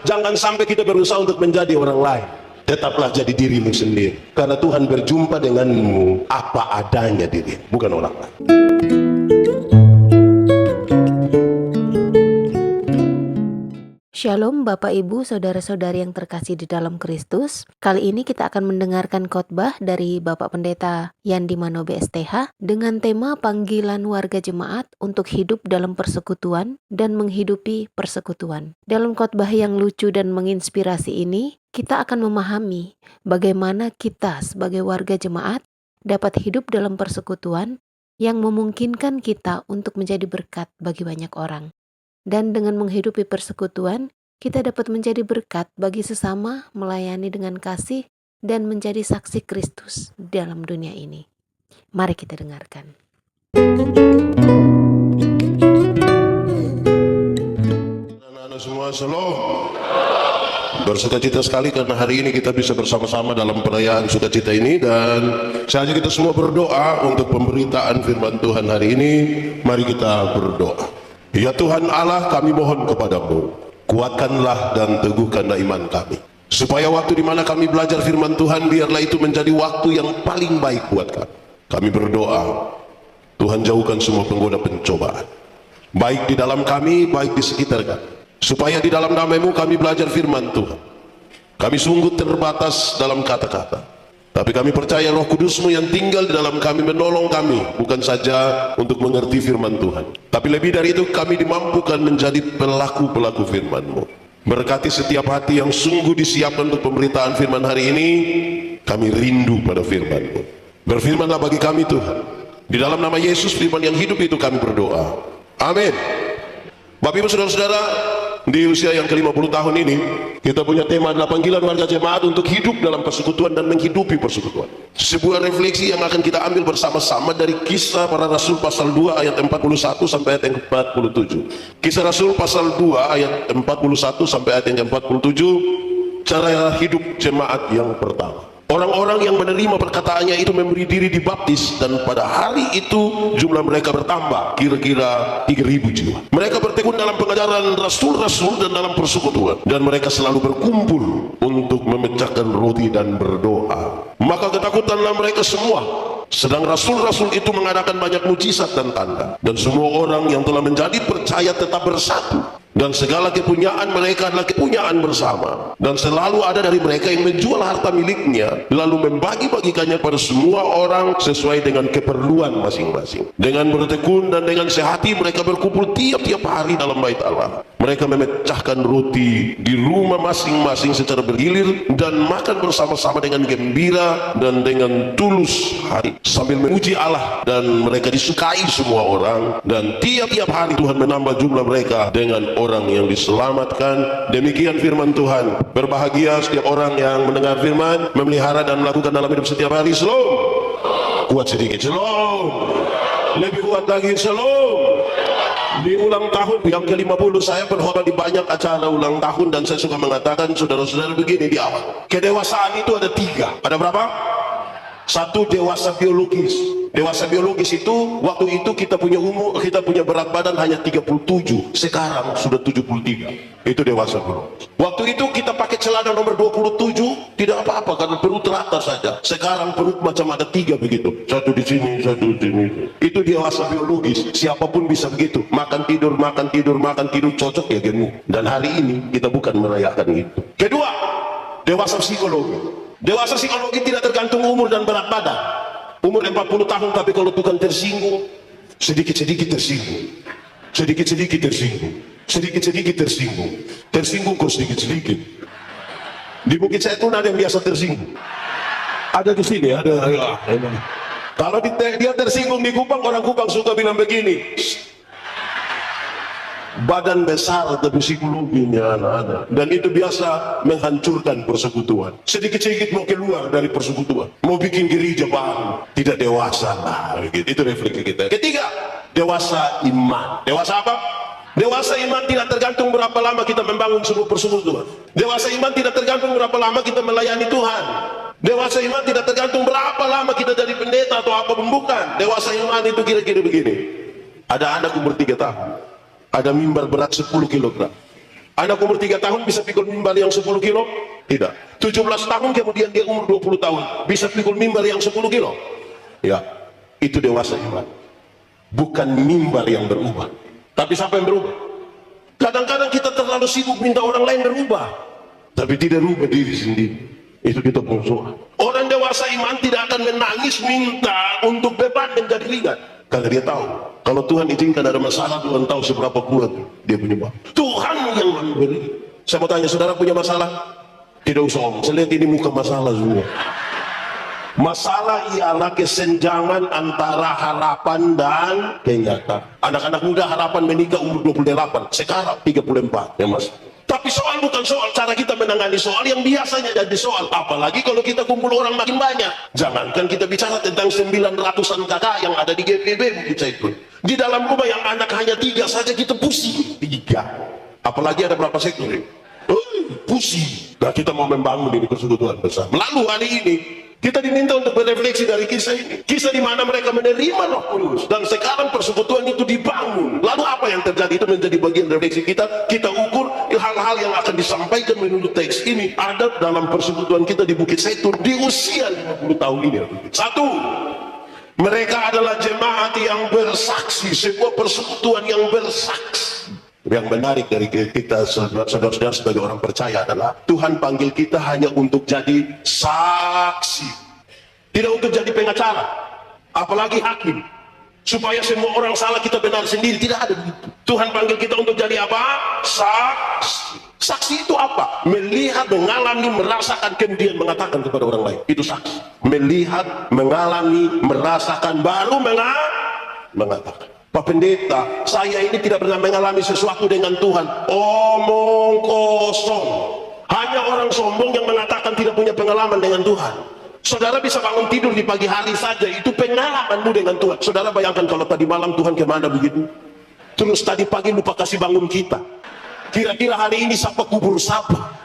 Jangan sampai kita berusaha untuk menjadi orang lain. Tetaplah jadi dirimu sendiri. Karena Tuhan berjumpa denganmu apa adanya diri, bukan orang lain. Shalom Bapak Ibu Saudara-saudari yang terkasih di dalam Kristus. Kali ini kita akan mendengarkan khotbah dari Bapak Pendeta Yandi Manobe STH dengan tema panggilan warga jemaat untuk hidup dalam persekutuan dan menghidupi persekutuan. Dalam khotbah yang lucu dan menginspirasi ini, kita akan memahami bagaimana kita sebagai warga jemaat dapat hidup dalam persekutuan yang memungkinkan kita untuk menjadi berkat bagi banyak orang. Dan dengan menghidupi persekutuan, kita dapat menjadi berkat bagi sesama, melayani dengan kasih, dan menjadi saksi Kristus dalam dunia ini. Mari kita dengarkan. Anak-anak semua, shalom. Bersukacita sekali karena hari ini kita bisa bersama-sama dalam perayaan sukacita ini, dan saya ajak kita semua berdoa untuk pemberitaan firman Tuhan hari ini. Mari kita berdoa. Ya Tuhan Allah, kami mohon kepadamu, kuatkanlah dan teguhkanlah iman kami, supaya waktu di mana kami belajar firman Tuhan, biarlah itu menjadi waktu yang paling baik buat kami. Kami berdoa, Tuhan jauhkan semua penggoda pencobaan, baik di dalam kami, baik di sekitar kami, supaya di dalam nama-Mu kami belajar firman Tuhan. Kami sungguh terbatas dalam kata-kata, tapi kami percaya Roh Kudus-Mu yang tinggal di dalam kami menolong kami, bukan saja untuk mengerti firman Tuhan, tapi lebih dari itu kami dimampukan menjadi pelaku-pelaku firman-Mu. Berkati setiap hati yang sungguh disiapkan untuk pemberitaan firman hari ini. Kami rindu pada firman-Mu. Berfirmanlah bagi kami Tuhan. Di dalam nama Yesus firman yang hidup itu kami berdoa. Amin. Bapak Ibu Saudara-saudara, di usia yang ke-50 tahun ini, kita punya tema adalah panggilan warga jemaat untuk hidup dalam persekutuan dan menghidupi persekutuan. Sebuah refleksi yang akan kita ambil bersama-sama dari Kisah Para Rasul pasal 2 ayat 41 sampai ayat yang 47. Kisah Rasul pasal 2 ayat 41 sampai ayat yang 47, cara hidup jemaat yang pertama. Orang-orang yang menerima perkataannya itu memberi diri dibaptis, dan pada hari itu jumlah mereka bertambah kira-kira 3.000 jiwa. Mereka bertekun dalam pengajaran rasul-rasul dan dalam persekutuan, dan mereka selalu berkumpul untuk memecahkan roti dan berdoa. Maka ketakutanlah mereka semua. Sedang rasul-rasul itu mengadakan banyak mujizat dan tanda, dan semua orang yang telah menjadi percaya tetap bersatu, dan segala kepunyaan mereka adalah kepunyaan bersama. Dan selalu ada dari mereka yang menjual harta miliknya, lalu membagi-bagikannya pada semua orang sesuai dengan keperluan masing-masing. Dengan bertekun dan dengan sehati mereka berkumpul tiap-tiap hari dalam bait Allah. Mereka memecahkan roti di rumah masing-masing secara bergilir, dan makan bersama-sama dengan gembira dan dengan tulus hati, sambil memuji Allah, dan mereka disukai semua orang. Dan tiap-tiap hari Tuhan menambah jumlah mereka dengan orang yang diselamatkan. Demikian firman Tuhan. Berbahagia setiap orang yang mendengar firman, memelihara dan melakukan dalam hidup setiap hari. Shalom. Kuat sedikit, shalom. Lebih kuat lagi, shalom. Di ulang tahun yang ke-50 saya berkhotbah di banyak acara ulang tahun, dan saya suka mengatakan saudara-saudara begini di awal. Kedewasaan itu ada 3. Ada berapa? 1, dewasa biologis. Dewasa biologis itu waktu itu kita punya berat badan hanya 37, sekarang sudah 73. Itu dewasa biologis. Waktu itu kita pakai celana nomor 27 tidak apa-apa karena perut rata saja. Sekarang perut macam ada 3 begitu, satu di sini, satu di sini. Itu dewasa biologis. Siapapun bisa begitu, makan tidur, cocok ya gemuk. Dan hari ini kita bukan merayakan itu. Kedua, dewasa psikologi. Dewasa psikologi tidak tergantung umur dan berat badan. Umur 40 tahun, tapi kalau Tuhan tersinggung, sedikit-sedikit tersinggung, sedikit-sedikit tersinggung, sedikit-sedikit tersinggung, tersinggung kok sedikit-sedikit. Di Bukit Zaitun ada yang biasa tersinggung. Ada di sini, ada. Kalau dia tersinggung di Kupang, orang Kupang suka bilang begini, badan besar tapi psikologinya ada, dan itu biasa menghancurkan persekutuan. Sedikit-sedikit mau keluar dari persekutuan, mau bikin gereja baru, tidak dewasa lah. Itu refleksi kita. Ketiga, dewasa iman. Dewasa apa? Dewasa iman tidak tergantung berapa lama kita membangun sebuah persekutuan. Dewasa iman tidak tergantung berapa lama kita melayani Tuhan. Dewasa iman tidak tergantung berapa lama kita jadi pendeta atau apa, bukan. Dewasa iman itu kira-kira begini. Ada anak umur 3 tahun, ada mimbar berat 10 kg, Anak umur 3 tahun bisa pikul mimbar yang 10 kilo? Tidak. 17 tahun kemudian dia umur 20 tahun bisa pikul mimbar yang 10 kilo? Ya, itu dewasa iman. Bukan mimbar yang berubah, tapi siapa yang berubah? Kadang-kadang kita terlalu sibuk minta orang lain berubah, tapi tidak rubah diri sendiri. Itu kita persoalan. Orang dewasa iman tidak akan menangis minta untuk beban menjadi ringan, karena dia tahu kalau Tuhan izinkan ada masalah, Tuhan tahu seberapa kuat dia punya bab. Tuhan yang memberi. Saya mau tanya, saudara punya masalah? Tidak usah omong, saya lihat ini muka masalah semua. Masalah ialah kesenjangan antara harapan dan kenyataan. Anak-anak muda harapan menikah umur 28, sekarang 34 ya mas. Tapi soal bukan soal cara kita menangani soal yang biasanya jadi soal. Apalagi kalau kita kumpul orang makin banyak. Jangankan kita bicara tentang 900-an kakak yang ada di GPB Bukit Zaitun. Di dalam rumah yang anak hanya 3 saja kita pusing. 3. Apalagi ada berapa sektor ini? Pusing. Nah kita mau membangun ini persekutuan bersama. Lalu hari ini kita diminta untuk berefleksi dari kisah ini. Kisah di mana mereka menerima Roh Kudus dan sekarang persekutuan itu dibangun. Lalu apa yang terjadi? Itu menjadi bagian refleksi kita. Kita ukur hal-hal yang akan disampaikan menurut teks ini ada dalam persekutuan kita di Bukit Zaitun di usia 50 tahun ini. 1. Mereka adalah jemaat yang bersaksi, sebuah persekutuan yang bersaksi. Yang menarik dari kita saudara-saudara sebagai orang percaya adalah Tuhan panggil kita hanya untuk jadi saksi, tidak untuk jadi pengacara, apalagi hakim, supaya semua orang salah kita benar sendiri. Tidak ada begitu. Tuhan panggil kita untuk jadi apa? Saksi. Saksi itu apa? Melihat, mengalami, merasakan, kemudian mengatakan kepada orang lain. Itu saksi. Melihat, mengalami, merasakan, baru mengatakan. Pak Pendeta, saya ini tidak pernah mengalami sesuatu dengan Tuhan. Omong kosong. Hanya orang sombong yang mengatakan tidak punya pengalaman dengan Tuhan. Saudara bisa bangun tidur di pagi hari saja, itu pengalamanmu dengan Tuhan. Saudara bayangkan kalau tadi malam Tuhan kemana begitu, terus tadi pagi lupa kasih bangun kita. Kira-kira hari ini siapa kubur siapa?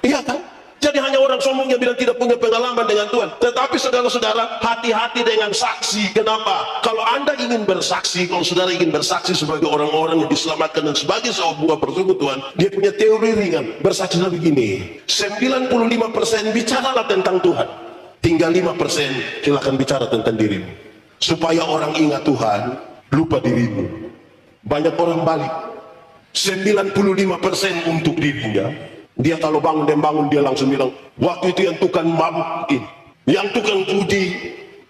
Iya kan? Jadi hanya orang sombong yang bilang tidak punya pengalaman dengan Tuhan. Tetapi saudara-saudara, hati-hati dengan saksi. Kenapa? Kalau Anda ingin bersaksi, kalau saudara ingin bersaksi sebagai orang-orang yang diselamatkan dan sebagai sebuah persekutuan, dia punya teori ringan. Bersaksilah begini, 95% bicaralah tentang Tuhan, tinggal 5% silakan bicara tentang dirimu. Supaya orang ingat Tuhan, lupa dirimu. Banyak orang balik 95% untuk dirinya. Dia kalau bangun dan bangun dia langsung bilang, waktu itu yang tukang mabukin, yang tukang judi,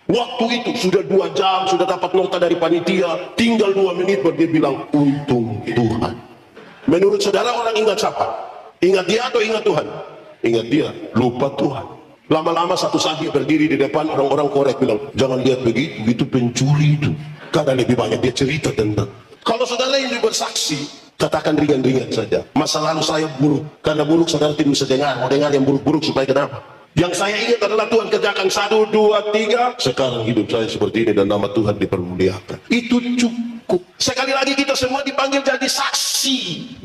waktu itu sudah 2 jam, sudah dapat nota dari panitia, tinggal 2 menit baru dia bilang, untung Tuhan. Menurut saudara orang ingat siapa? Ingat dia atau ingat Tuhan? Ingat dia, lupa Tuhan. Lama-lama satu saat dia berdiri di depan, orang-orang korek bilang, jangan lihat begitu, itu pencuri itu. Karena lebih banyak dia cerita tentang. Kalau saudara ini bersaksi, katakan ringan-ringan saja. Masa lalu saya buruk, karena buruk saudara tidak bisa dengar. Mau dengar yang buruk-buruk supaya kenapa? Yang saya ingat adalah Tuhan kerjakan 1, 2, 3. Sekarang hidup saya seperti ini dan nama Tuhan dipermuliakan. Itu cukup. Sekali lagi kita semua dipanggil jadi saksi,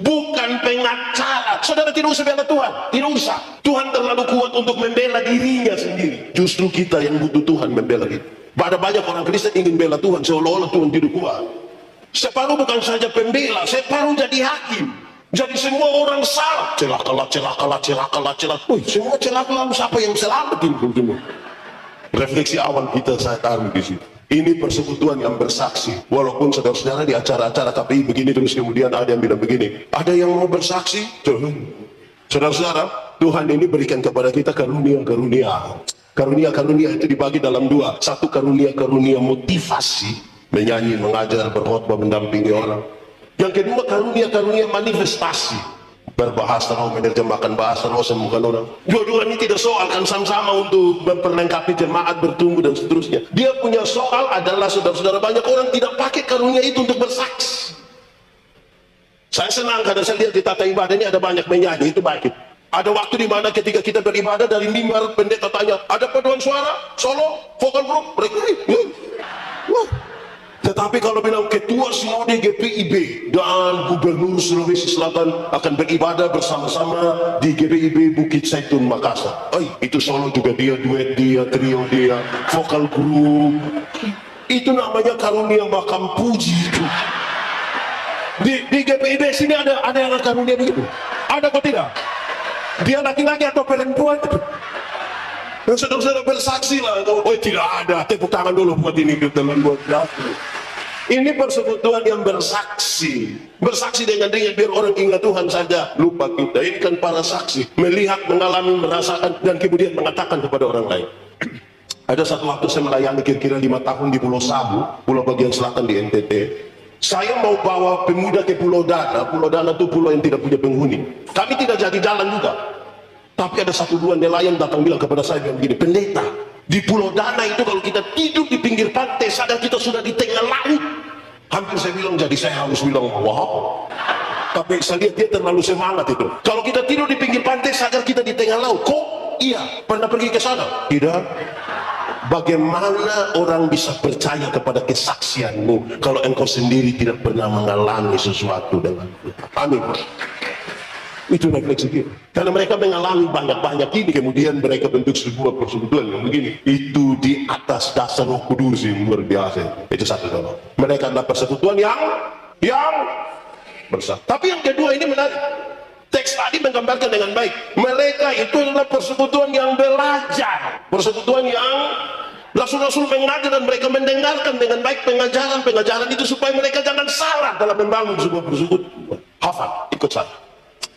bukan pengacara. Saudara tidak usah bela Tuhan, tidak usah. Tuhan terlalu kuat untuk membela dirinya sendiri. Justru kita yang butuh Tuhan membela kita. Ada banyak orang Kristen ingin bela Tuhan seolah-olah Tuhan tidak kuat. Separuh bukan saja pembela, separuh jadi hakim. Jadi semua orang salah. Celakalah. Semua celaka, lalu siapa yang selamat ini? Refleksi awal kita saya taruh di situ. Ini persekutuan yang bersaksi. Walaupun saudara-saudara di acara-acara KPI begini, terus kemudian ada yang bilang begini, ada yang mau bersaksi? Saudara-saudara, Tuhan ini berikan kepada kita karunia-karunia. Karunia-karunia itu dibagi dalam 2. Satu karunia-karunia motivasi, menyanyi, mengajar, berkhotbah, mendampingi orang. Yang kedua karunia-karunia manifestasi, berbahasa roh, menerjemahkan bahasa roh, sembuhkan orang. Dua-dua ini tidak soal, kan sama-sama untuk memperlengkapi jemaat, bertumbuh dan seterusnya. Dia punya soal adalah saudara-saudara, banyak orang tidak pakai karunia itu untuk bersaksi. Saya senang karena saya lihat di tata ibadah ini ada banyak menyanyi, itu baik. Ada waktu di mana ketika kita beribadah dari mimbar pendeta tanya, ada paduan suara, solo, vokal group, tetapi kalau bilang ketua sinode GPIB dan gubernur Sulawesi Selatan akan beribadah bersama-sama di GPIB Bukit Zaitun Makassar, itu solo juga dia, duet dia, trio dia, vokal group. Itu namanya karunia makam puji itu. Di GPIB sini ada yang karunia begitu? Ada kok tidak? Dia laki-laki atau perempuan? Yang saudara-saudara bersaksi lah. Oh tidak ada, tepuk tangan dulu buat ini teman buat aku. Ini persekutuan yang bersaksi. Bersaksi dengan biar orang ingat Tuhan saja, lupa kita. Ini kan para saksi, melihat, mengalami, merasakan, dan kemudian mengatakan kepada orang lain. Ada satu waktu saya melayani kira-kira 5 tahun di Pulau Sabu, pulau bagian selatan di NTT. Saya mau bawa pemuda ke Pulau Dana. Pulau Dana itu pulau yang tidak punya penghuni. Kami tidak jadi jalan juga. Tapi ada satu dua nelayan datang bilang kepada saya begini, pendeta, di Pulau Dana itu kalau kita tidur di pinggir pantai, sadar kita sudah di tengah laut. Hampir saya bilang, jadi saya harus bilang, wow. Tapi saya lihat dia terlalu semangat itu. Kalau kita tidur di pinggir pantai, sadar kita di tengah laut. Kok? Iya, pernah pergi ke sana? Tidak. Bagaimana orang bisa percaya kepada kesaksianmu kalau engkau sendiri tidak pernah mengalami sesuatu dengan Tuhan? Amin. Itu refleksi kita. Karena mereka mengalami banyak-banyak ini, kemudian mereka bentuk sebuah persekutuan yang begini. Itu di atas dasar Roh Kudus yang luar biasa. Itu satu contoh. Mereka adalah persekutuan yang bersatu. Tapi yang kedua ini menarik. Teks tadi menggambarkan dengan baik. Mereka itu adalah persekutuan yang belajar. Persekutuan yang rasul-rasul mengajar dan mereka mendengarkan dengan baik pengajaran itu supaya mereka jangan salah dalam membangun sebuah persekutuan. Hafal, ikut saya.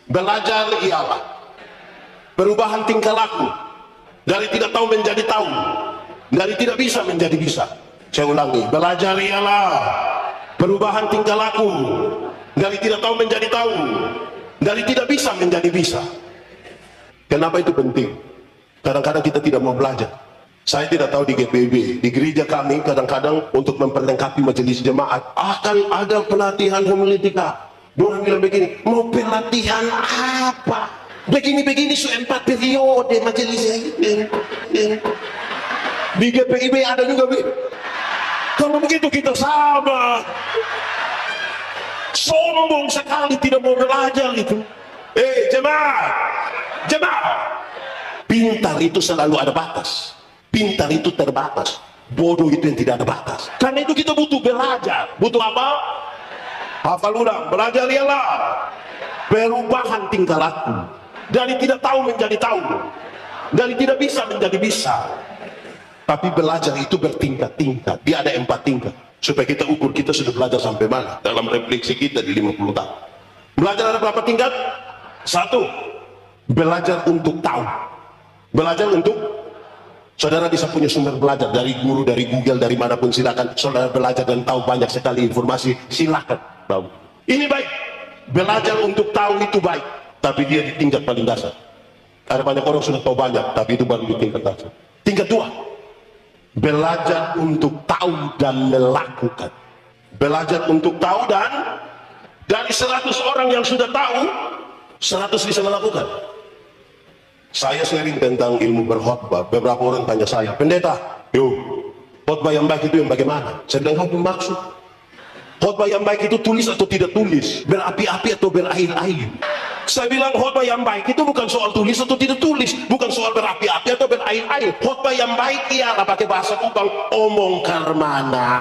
Belajar ialah perubahan tingkah laku dari tidak tahu menjadi tahu, dari tidak bisa menjadi bisa. Saya ulangi, belajar ialah perubahan tingkah laku dari tidak tahu menjadi tahu, dari tidak bisa menjadi bisa. Kenapa itu penting? Kadang-kadang kita tidak mau belajar. Saya tidak tahu di GPIB, di gereja kami kadang-kadang untuk memperlengkapi majelis jemaat akan ada pelatihan homiletika. Orang bilang begini, mau pelatihan apa? Begini-begini 4 periode majelis ini. Di GPIB ada juga begitu. Kalau begitu kita sama. Sombong sekali tidak mau belajar itu. Jemaah. Pintar itu selalu ada batas. Pintar itu terbatas. Bodoh itu yang tidak ada batas. Karena itu kita butuh belajar. Butuh apa? Hafal ulang. Belajar ialah perubahan tingkah laku. Dari tidak tahu menjadi tahu. Dari tidak bisa menjadi bisa. Tapi belajar itu bertingkat-tingkat. Dia ada 4 tingkat. Supaya kita ukur kita sudah belajar sampai mana dalam refleksi kita di 50 tahun. Belajar ada berapa tingkat? 1. Belajar untuk tahu. Belajar untuk, saudara bisa punya sumber belajar dari guru, dari Google, dari manapun, silakan saudara belajar dan tahu banyak sekali informasi, silakan tahu. Ini baik. Belajar untuk tahu itu baik, tapi dia di tingkat paling dasar. Ada banyak orang sudah tahu banyak, tapi itu baru di tingkat dasar. Tingkat 2, belajar untuk tahu dan melakukan. Belajar untuk tahu dan dari 100 orang yang sudah tahu, 100 bisa melakukan. Saya sharing tentang ilmu berkhotbah. Beberapa orang tanya saya, pendeta, khotbah yang baik itu yang bagaimana? Saya bilang, apa maksud? Khotbah yang baik itu tulis atau tidak tulis, berapi-api atau berair-air. Saya bilang khotbah yang baik itu bukan soal tulis atau tidak tulis, bukan soal berapi-api atau berair-air. Khotbah yang baik ialah, pakai bahasa Kupang, omong karmana,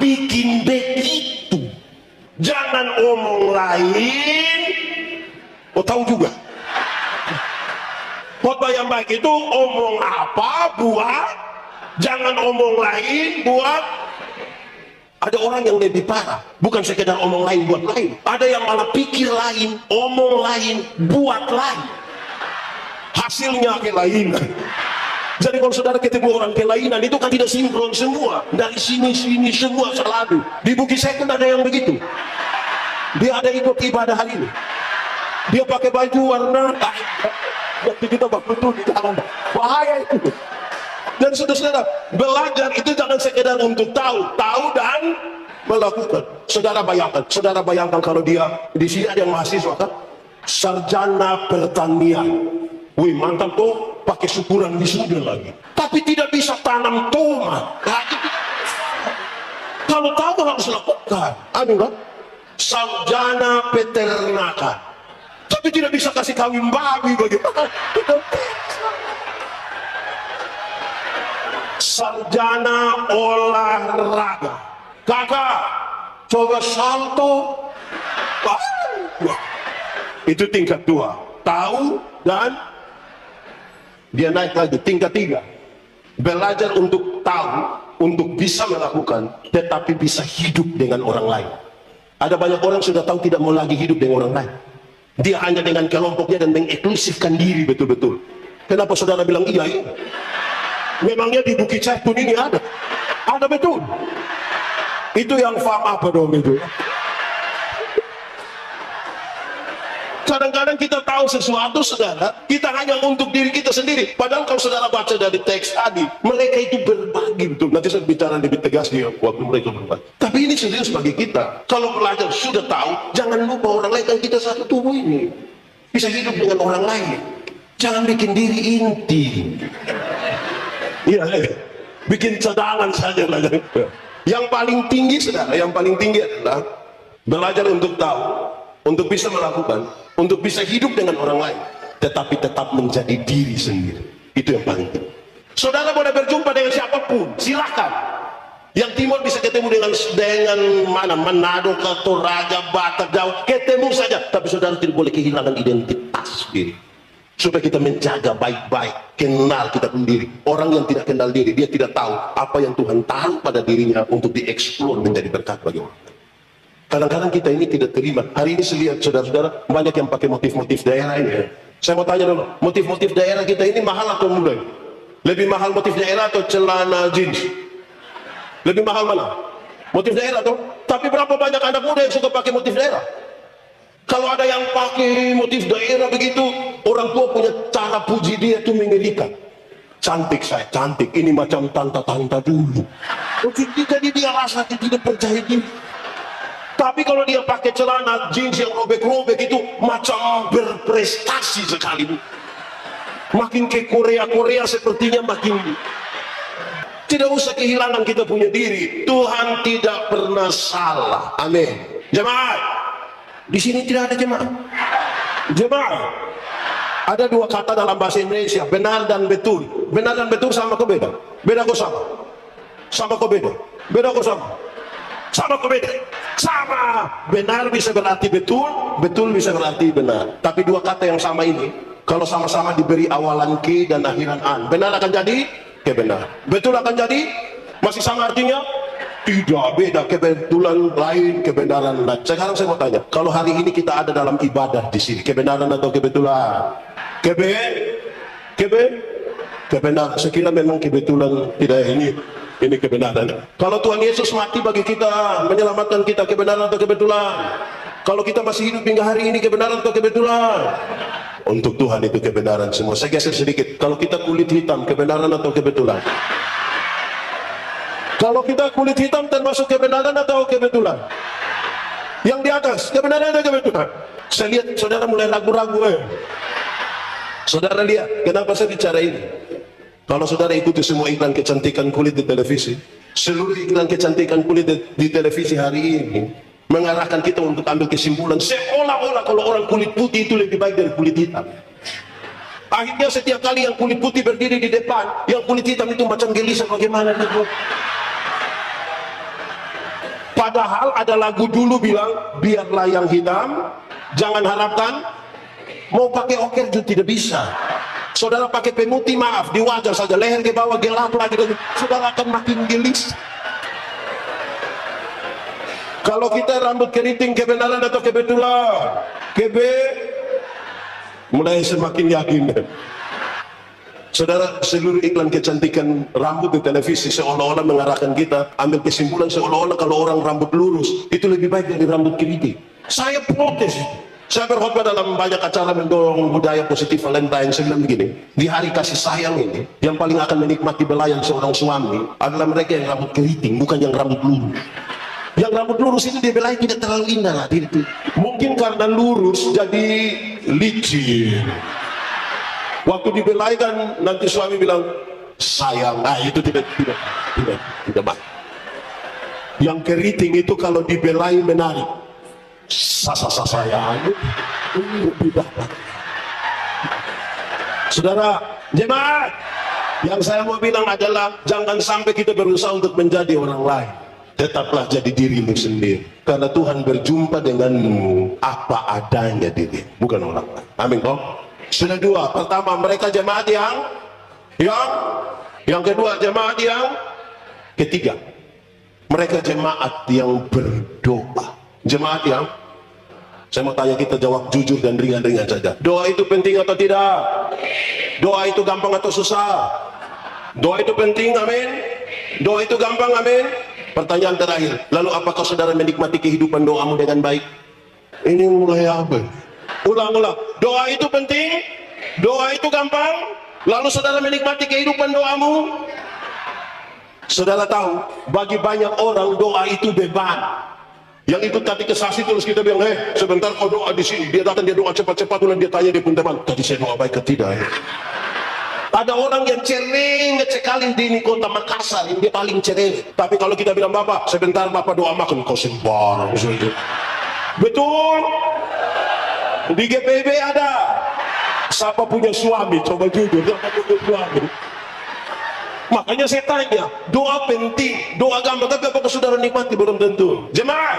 bikin begitu. Jangan omong lain. Oh tahu juga. Khotbah yang baik itu omong apa buat, jangan omong lain buat. Ada orang yang lebih parah, bukan sekedar omong lain buat lain, ada yang malah pikir lain, omong lain, buat lain, hasilnya kelainan. Jadi kalau saudara ketemu orang kelainan itu kan tidak sinkron semua, dari sini semua selalu. Di Bukit Sekun ada yang begitu, dia ada ikut ibadah hari ini, dia pakai baju warna jadi kita betul di dalam, bahaya itu. Dan saudara-saudara, belajar itu jangan sekedar untuk tahu dan melakukan. Saudara bayangkan kalau dia di sini ada yang mahasiswa kan, sarjana pertanian, wih mantap tuh, pakai syukuran wisuda lagi, tapi tidak bisa tanam tomat. Nah, kalau tahu harus lakukan. Aduh kan, sarjana peternakan, tapi tidak bisa kasih kawin babi bagaimana? Sarjana olahraga, kakak coba salto, Itu tingkat 2. Tahu dan dia naik lagi tingkat 3. Belajar untuk tahu, untuk bisa melakukan, tetapi bisa hidup dengan orang lain. Ada banyak orang sudah tahu tidak mau lagi hidup dengan orang lain. Dia hanya dengan kelompoknya dan mengeklusifkan diri betul-betul. Kenapa saudara bilang iya ini? Memangnya di Bukit Zaitun ini ada? Ada betul. Itu yang faham apa dong itu? Kadang-kadang kita tahu sesuatu, saudara, kita hanya untuk diri kita sendiri. Padahal kalau saudara baca dari teks tadi, mereka itu berbagi betul. Nanti saya bicara lebih tegas di waktu mereka berbagi. Tapi ini serius bagi kita. Kalau belajar sudah tahu, jangan lupa orang lain, kan kita satu tubuh ini. Bisa hidup dengan orang lain. Jangan bikin diri inti. Iya, bikin cadangan saja lah. Yang paling tinggi, saudara, yang paling tinggi adalah belajar untuk tahu, untuk bisa melakukan, untuk bisa hidup dengan orang lain, tetapi tetap menjadi diri sendiri. Itu yang paling penting. Saudara boleh berjumpa dengan siapapun, silakan. Yang timur bisa ketemu dengan mana, Manado, Toraja, Batak, Jawa, ketemu saja. Tapi saudara tidak boleh kehilangan identitas diri. Supaya kita menjaga baik-baik, kenal kita sendiri. Orang yang tidak kenal diri, dia tidak tahu apa yang Tuhan taruh pada dirinya untuk dieksplor menjadi berkat bagi orang. Kadang-kadang kita ini tidak terima. Hari ini saya lihat saudara-saudara banyak yang pakai motif-motif daerah ini. Saya mau tanya dulu, motif-motif daerah kita ini mahal atau murah? Lebih mahal motif daerah atau celana jeans? Lebih mahal mana? Motif daerah tuh. Tapi berapa banyak anak muda yang suka pakai motif daerah? Kalau ada yang pakai motif daerah begitu, orang tua punya cara puji dia tuh mengerikan. Cantik saya, cantik. Ini macam tante-tante dulu. Jadi dia rasa tidak percaya diri. Tapi kalau dia pakai celana jeans yang robek-robek itu macam berprestasi sekali. Makin ke Korea sepertinya makin. Tidak usah kehilangan kita punya diri. Tuhan tidak pernah salah. Amin. Jemaat, di sini tidak ada jemaat. Jemaat, ada dua kata dalam bahasa Indonesia, benar dan betul. Benar dan betul sama kok beda? Beda kok sama? Sama kok beda? Beda kok sama? Sama kok beda? Sama. Benar bisa berarti betul, betul bisa berarti benar. Tapi dua kata yang sama ini, kalau sama-sama diberi awalan ke dan akhiran an, benar akan jadi kebenar. Betul akan jadi masih sama artinya? Tidak, beda. Kebetulan lain, kebenaran lain. Sekarang saya mau tanya, kalau hari ini kita ada dalam ibadah di sini, kebenaran atau kebetulan? Kebenaran. Sekira memang kebetulan tidak ini kebenaran. Kalau Tuhan Yesus mati bagi kita, menyelamatkan kita, kebenaran atau kebetulan? Kalau kita masih hidup hingga hari ini, kebenaran atau kebetulan? Untuk Tuhan itu kebenaran semua. Saya geser sedikit. Kalau kita kulit hitam, kebenaran atau kebetulan? Kalau kita kulit hitam termasuk kebenaran atau kebetulan? Yang di atas, kebenaran atau kebetulan? Saya lihat saudara mulai ragu-ragu. Saudara lihat, kenapa saya bicara ini? Kalau saudara ikuti semua iklan kecantikan kulit di televisi, seluruh iklan kecantikan kulit di televisi hari ini mengarahkan kita untuk ambil kesimpulan seolah-olah kalau orang kulit putih itu lebih baik dari kulit hitam. Akhirnya setiap kali yang kulit putih berdiri di depan, yang kulit hitam itu macam gelisah bagaimana itu. Padahal ada lagu dulu bilang, biarlah yang hitam, jangan harapkan, mau pakai oker juga tidak bisa. Saudara pakai pemutih, maaf, di wajah saja, leher ke bawah gelap lagi, saudara akan makin gelis. Kalau kita rambut keriting, kebenaran atau kebetulan? Mulai semakin yakin. Saudara, seluruh iklan kecantikan rambut di televisi seolah-olah mengarahkan kita ambil kesimpulan seolah-olah kalau orang rambut lurus itu lebih baik dari rambut keriting. Saya protes. Saya berkhotbah dalam banyak acara mendorong budaya positif Valentine. Saya bilang begini, di hari kasih sayang ini yang paling akan menikmati belayan seorang suami adalah mereka yang rambut keriting, bukan yang rambut lurus. Yang rambut lurus itu dia belai tidak terlalu indah lah. Mungkin karena lurus jadi licin. Waktu dibelai kan nanti suami bilang sayang, itu tidak baik. Yang keriting itu kalau dibelai menarik, sayang, tidak. Saudara, jemaat, yang saya mau bilang adalah jangan sampai kita berusaha untuk menjadi orang lain. Tetaplah jadi dirimu sendiri, karena Tuhan berjumpa denganmu apa adanya diri, bukan orang lain. Amin toh. Sudah dua, pertama mereka jemaat yang kedua jemaat yang ketiga, mereka jemaat yang berdoa. Jemaat yang, saya mau tanya, kita jawab jujur dan ringan-ringan saja. Doa itu penting atau tidak? Doa itu gampang atau susah? Doa itu penting, amin. Doa itu gampang, amin. Pertanyaan terakhir, lalu apakah saudara menikmati kehidupan doamu dengan baik? Ini mulai apa? Ulang-ulang. Doa itu penting, doa itu gampang, lalu saudara menikmati kehidupan doamu. Saudara tahu, bagi banyak orang doa itu beban. Yang itu tadi kesaksi terus kita bilang, sebentar kau doa di sini. Dia datang, dia doa cepat-cepat, kemudian dia tanya dia pun teman, tadi saya doa baik ke tidak ya? Ada orang yang cerewet sekali di kota Makassar, yang dia paling cerewet. Tapi kalau kita bilang, Bapak, sebentar Bapak doa makan, kau sembarang. Betul? Di GPB ada. Siapa punya suami? Coba jujur, siapa punya suami? Makanya saya tanya, doa penting, doa gampang, tapi apakah saudara nikmati? Belum tentu. Jemaat,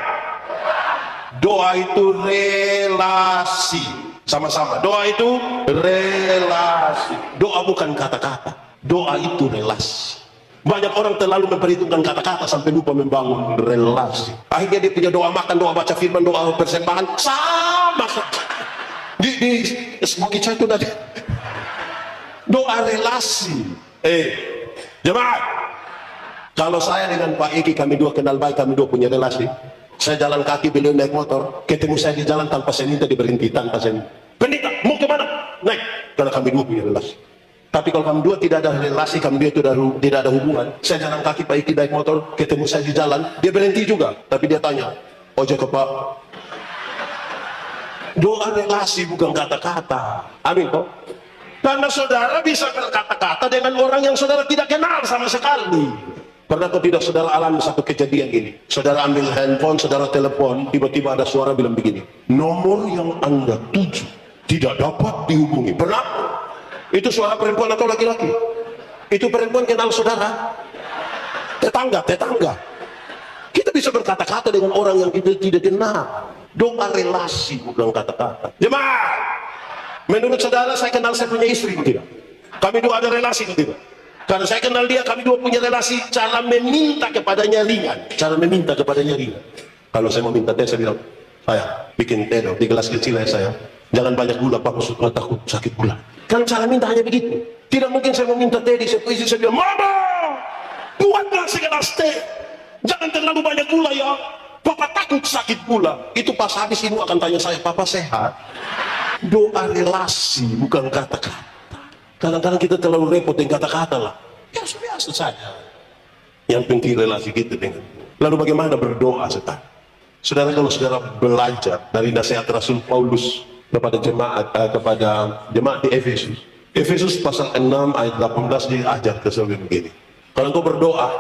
doa itu relasi. Sama-sama, doa itu relasi. Doa bukan kata-kata, doa itu relasi. Banyak orang terlalu memperhitungkan kata-kata sampai lupa membangun relasi. Akhirnya dia punya doa makan, doa baca firman, doa persembahan sama. Di Bukit itu tadi doa relasi. Jemaat, kalau saya dengan Pak Eki, kami dua kenal baik, kami dua punya relasi. Saya jalan kaki, beliau naik motor, ketemu saya di jalan tanpa saya minta, dia berhenti tanpa saya minta. Pendeta, mau kemana? Naik, karena kami dua punya relasi. Tapi kalau kami dua tidak ada relasi, kami dua itu tidak ada hubungan. Saya jalan kaki, Pak Eki naik motor, ketemu saya di jalan, dia berhenti juga. Tapi dia tanya, ojek ke Pak. Doa relasi bukan kata-kata. Amin kok. Karena saudara bisa berkata-kata dengan orang yang saudara tidak kenal sama sekali. Pernah atau tidak saudara alami satu kejadian ini? Saudara ambil handphone, saudara telepon, tiba-tiba ada suara bilang begini, nomor yang Anda tuju tidak dapat dihubungi. Pernah? Itu suara perempuan atau laki-laki? Itu perempuan kenal saudara? Tetangga. Kita bisa berkata-kata dengan orang yang kita tidak kenal. Doa relasi bukan kata-kata. Jemaat, menurut saudara saya kenal saya punya istri tidak? Kami dua ada relasi tidak? Karena saya kenal dia, kami dua punya relasi. Cara meminta kepadanya ringan. Kalau saya mau minta teh, saya bilang, saya bikin teh dong, di gelas kecil ya saya. Jangan banyak gula, Pak, suka takut sakit gula. Kan cara minta hanya begitu. Tidak mungkin saya mau minta teh di sepuisi, saya bilang, Mama, buatlah segelas teh. Jangan terlalu banyak gula ya. Papa takut sakit gula. Itu pas habis ibu akan tanya saya, Papa sehat? Doa relasi bukan kata-kata. Kadang-kadang kita terlalu repot dengan kata-kata lah. Ya biasa saja. Yang penting relasi kita dengan. Lalu bagaimana berdoa setan? Saudara, kalau saudara belajar dari nasihat Rasul Paulus kepada jemaat di Efesus. Efesus pasal 6 ayat 18 diajar ke sebelum begini. Kalau engkau berdoa,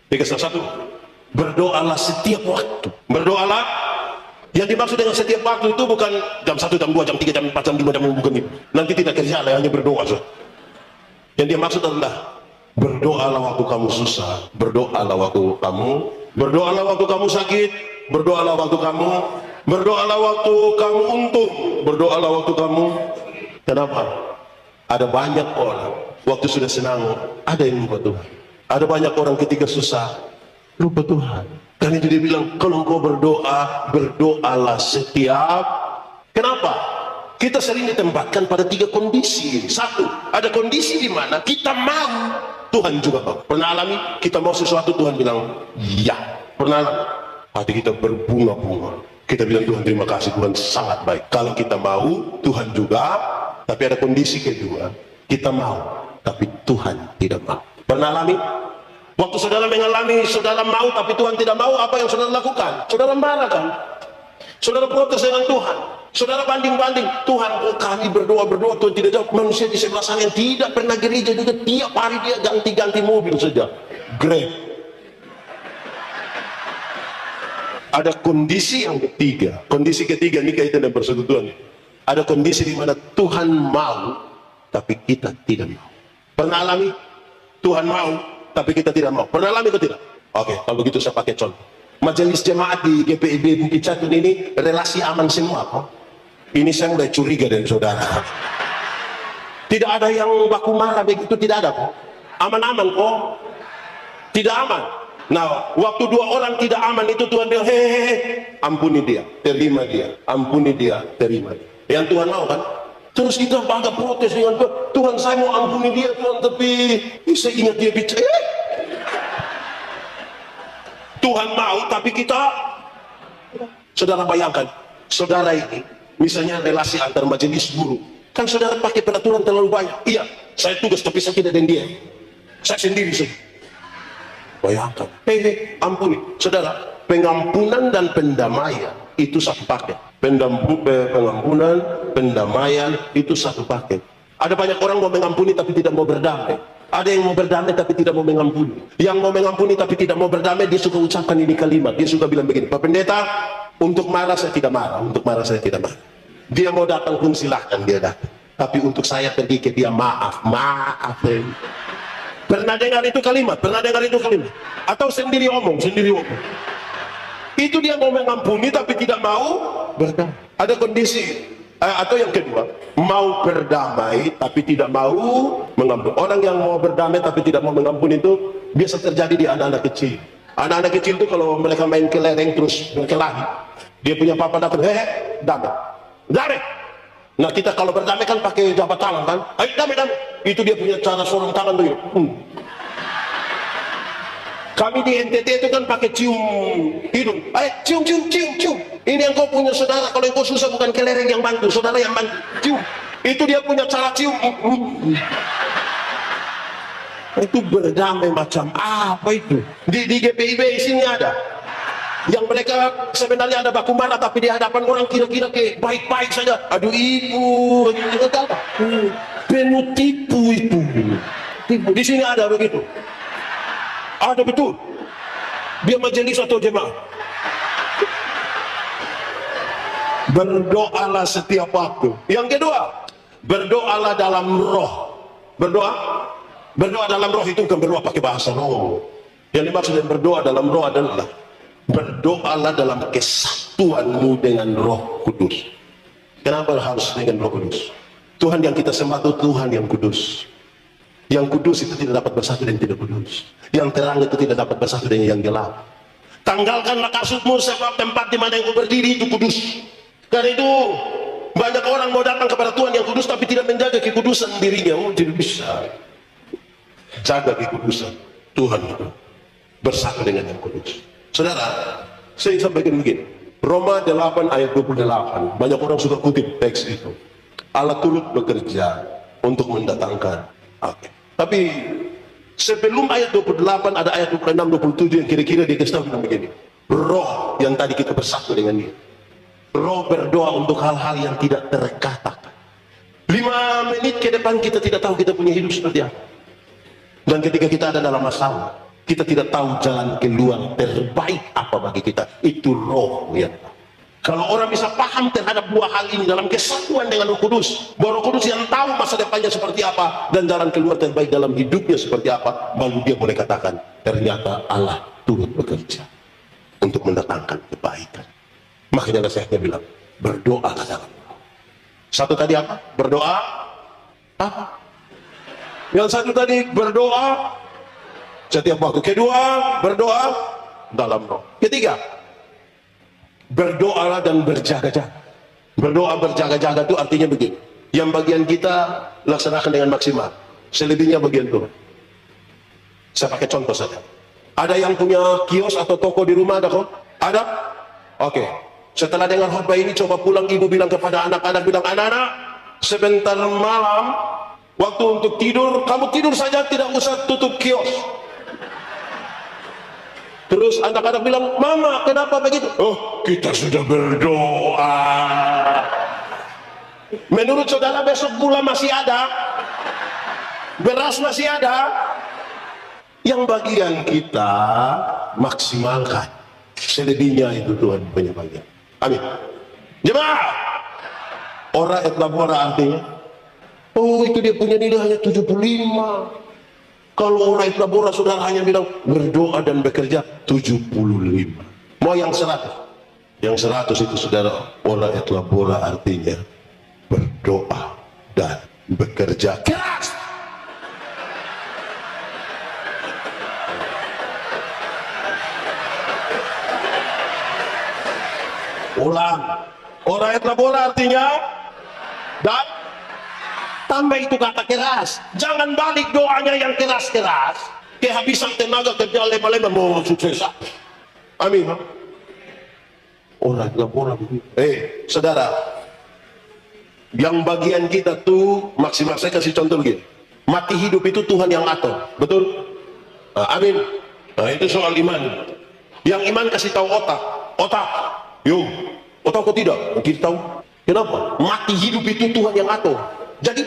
dikasih satu, berdoalah setiap waktu. Berdoalah. Yang dimaksud dengan setiap waktu itu bukan jam 1, jam 2, jam 3, jam 4, jam 5, jam 6, bukan itu. Nanti tidak kerja lah, hanya berdoa saja. Yang dia maksud adalah berdoalah waktu kamu susah, berdoalah waktu kamu sakit, berdoalah waktu kamu untung, berdoalah waktu kamu. Kenapa? Ada banyak orang waktu sudah senang ada yang lupa Tuhan. Ada banyak orang ketika susah lupa Tuhan. Dan itu dia bilang, kalau engkau berdoa, berdoalah setiap. Kenapa? Kita sering ditempatkan pada 3 kondisi. 1, ada kondisi di mana kita mau, Tuhan juga mau. Pernah alami? Kita mau sesuatu, Tuhan bilang, ya. Pernah alami? Hati kita berbunga-bunga. Kita bilang, Tuhan terima kasih, Tuhan sangat baik. Kalau kita mau, Tuhan juga. Tapi ada kondisi kedua, kita mau, tapi Tuhan tidak mau. Pernah alami? Waktu saudara mengalami, saudara mau tapi Tuhan tidak mau, apa yang saudara lakukan? Saudara marah kan? Saudara protes dengan Tuhan. Saudara banding-banding, Tuhan kami berdoa, Tuhan tidak jawab. Manusia di sebelah sana yang tidak pernah gereja juga, tiap hari dia ganti-ganti mobil saja. Grab. Ada kondisi yang ketiga. Kondisi ketiga ini kaitan dengan persekutuan. Ada kondisi di mana Tuhan mau, tapi kita tidak mau. Pernah alami? Tuhan mau, tapi kita tidak mau. Pernah alami atau tidak? Oke, kalau begitu saya pakai contoh. Majelis jemaat di GPIB Bukit Catun ini relasi aman semua kok. Ini saya mulai curiga dari saudara. Tidak ada yang baku marah begitu, tidak ada kok. Aman-aman kok. Tidak aman. Nah, waktu dua orang tidak aman itu Tuhan bilang, hehehe, ampuni dia, terima dia, ampuni dia, terima dia. Yang Tuhan mau kan? Terus kita bangga protes dengan Tuhan, Tuhan saya mau ampuni dia Tuhan, tapi saya ingat dia bicara. Tuhan mau, tapi kita, saudara bayangkan, saudara ini, misalnya relasi antar majelis guru, kan saudara pakai peraturan terlalu banyak. Iya, saya tugas tapi saya tidak dengan dia, saya sendiri sih. Bayangkan, ampuni, saudara, pengampunan dan pendamaian itu satu paket. Pengampunan, pendamaian itu satu paket. Ada banyak orang mau mengampuni tapi tidak mau berdamai. Ada yang mau berdamai tapi tidak mau mengampuni. Yang mau mengampuni tapi tidak mau berdamai, dia suka ucapkan ini kalimat. Dia suka bilang begini, Pak Pendeta, untuk marah saya tidak marah, untuk marah saya tidak marah. Dia mau datang pun silahkan dia datang. Tapi untuk saya pergi ke dia maaf. Pernah dengar itu kalimat? Pernah dengar itu kalimat? Atau sendiri omong? Itu dia mau mengampuni tapi tidak mau berdamai. Ada kondisi, atau yang kedua, mau berdamai tapi tidak mau mengampuni. Orang yang mau berdamai tapi tidak mau mengampuni itu biasa terjadi di anak-anak kecil. Anak-anak kecil itu kalau mereka main kelereng terus berkelahi, dia punya papa datang, damai. Nah kita kalau berdamai kan pakai jabat tangan kan, ayo damai. Itu dia punya cara sorong tangan tuh. Kami di NTT itu kan pakai cium hidung, ayo cium. Ini yang kau punya saudara, kalau yang kau susah bukan kelereng yang bantu, saudara yang bantu, cium. Itu dia punya cara cium. Itu berdamai macam apa itu? Di GPIB sini ada yang mereka sebenarnya ada baku marah tapi di hadapan orang kira-kira kayak baik-baik saja. Aduh ibu, penuh tipu itu. Di sini ada begitu. Ada betul. Dia majelis atau jemaah. Berdoalah setiap waktu. Yang kedua, berdoalah dalam roh. Berdoa dalam roh itu bukan berdoa pakai bahasa roh. Yang dimaksud dengan berdoa dalam roh adalah berdoalah dalam kesatuanmu dengan Roh Kudus. Kenapa harus dengan Roh Kudus? Tuhan yang kita sembah itu Tuhan yang kudus. Yang kudus itu tidak dapat bersatu dengan tidak kudus. Yang terang itu tidak dapat bersatu dengan yang gelap. Tanggalkanlah kasutmu sebab tempat di mana engkau berdiri itu kudus. Karena itu banyak orang mau datang kepada Tuhan yang kudus tapi tidak menjaga kekudusan dirinya. Tidak bisa. Jaga kekudusan Tuhan itu bersatu dengan yang kudus. Saudara, saya sampaikan begini, Roma 8 ayat 28, banyak orang suka kutip teks itu. Allah turut bekerja untuk mendatangkan. Tapi sebelum ayat 28 ada ayat 26, 27 yang kira-kira dia kasih tahu begini. Roh yang tadi kita bersatu dengan dia. Roh berdoa untuk hal-hal yang tidak terkatakan. 5 menit ke depan kita tidak tahu kita punya hidup seperti apa. Dan ketika kita ada dalam masalah, kita tidak tahu jalan keluar terbaik apa bagi kita. Itu roh ya. Kalau orang bisa paham terhadap dua hal ini dalam kesatuan dengan Roh Kudus, bahwa Roh Kudus yang tahu masa depannya seperti apa dan jalan keluar terbaik dalam hidupnya seperti apa, baru dia boleh katakan ternyata Allah turut bekerja untuk mendatangkan kebaikan. Makanya nasihatnya bilang berdoa dalam roh. Satu tadi apa? Berdoa apa? Yang satu tadi berdoa setiap waktu. Kedua, berdoa dalam roh. Ketiga, berdoalah dan berjaga-jaga. Berdoa berjaga-jaga itu artinya begini. Yang bagian kita laksanakan dengan maksimal. Selebihnya bagian Tuhan. Saya pakai contoh saja. Ada yang punya kios atau toko di rumah, ada kok? Ada? Oke. Setelah dengar khotbah ini, coba pulang ibu bilang kepada anak-anak, bilang, anak-anak, sebentar malam, waktu untuk tidur, kamu tidur saja, tidak usah tutup kios. Terus anak-anak bilang, mama kenapa begitu? Oh, kita sudah berdoa. Menurut saudara besok gula masih ada, beras masih ada. Yang bagian kita maksimalkan, selebihnya itu Tuhan punya bagian. Amin. Jemaah, ora et labora artinya, oh itu dia punya nilai hanya 75. Kalau orang itu labora, saudara hanya bilang berdoa dan bekerja 75. Mau yang 100? Yang 100 itu saudara, orang itu labora artinya berdoa dan bekerja keras. Ulang, orang itu labora artinya dan tambah itu kata keras. Jangan balik doanya yang keras-keras, kehabisan tenaga kerja lema-lema mau sukses. Amin. Orang labora begitu. Saudara, yang bagian kita tuh maksimal, saya kasih contoh begini. Mati hidup itu Tuhan yang atur, betul? Amin. Nah, itu soal iman. Yang iman kasih tahu otak, yuk, otak kok tidak? Kita tahu. Kenapa? Mati hidup itu Tuhan yang atur. Jadi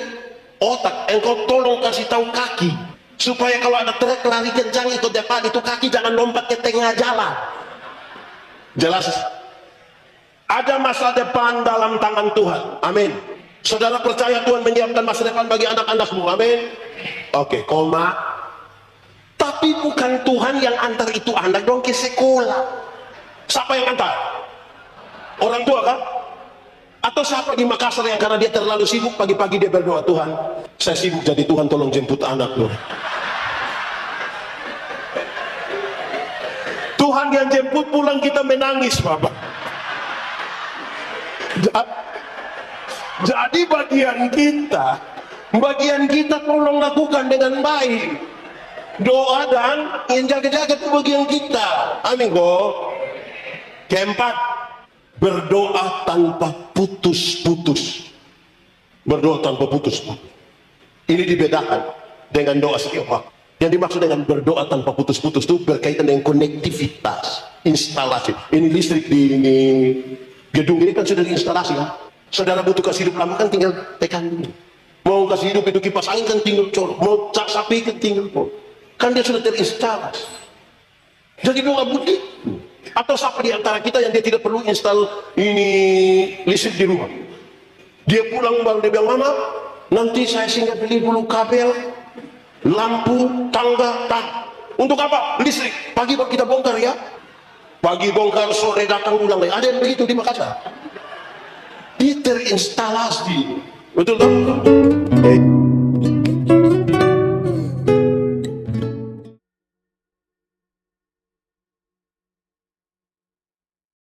otak, engkau tolong kasih tahu kaki, supaya kalau ada truk lari kencang ikut depan, itu kaki jangan lompat ke tengah jalan. Jelas? Ada masa depan dalam tangan Tuhan. Amin. Saudara percaya Tuhan menyiapkan masa depan bagi anak-anakmu. Amin. Oke, koma. Tapi bukan Tuhan yang antar itu anak dong ke sekolah. Siapa yang antar? Orang tua kan? Atau siapa di Makassar yang karena dia terlalu sibuk pagi-pagi dia berdoa, Tuhan, saya sibuk jadi Tuhan tolong jemput anak loh. Tuhan yang jemput pulang kita menangis, Bapak. Jadi bagian kita tolong lakukan dengan baik. Doa dan yang jaga-jaga itu bagian kita. Amin kok. Keempat, berdoa tanpa putus-putus. Berdoa tanpa putus-putus. Ini dibedakan dengan doa setiap waktu. Yang dimaksud dengan berdoa tanpa putus-putus itu berkaitan dengan konektivitas, instalasi. Ini listrik di gedung ini kan sudah diinstalasi kan. Saudara butuh kasih hidup lama kan tinggal tekan dulu. Mau kasih hidup itu kipas angin kan tinggal colok. Mau cak sapi kan tinggal colok. Kan dia sudah terinstalasi. Jadi doa budi. Atau siapa di antara kita yang dia tidak perlu install ini listrik di rumah. Dia pulang baru dia bilang, Mama, nanti saya singgah beli dulu kabel, lampu, tangga. Untuk apa? Listrik. Pagi baru kita bongkar ya. Pagi bongkar, sore datang ulang lagi. Ada yang begitu di Makassar. Dia terinstalasi. Betul tak?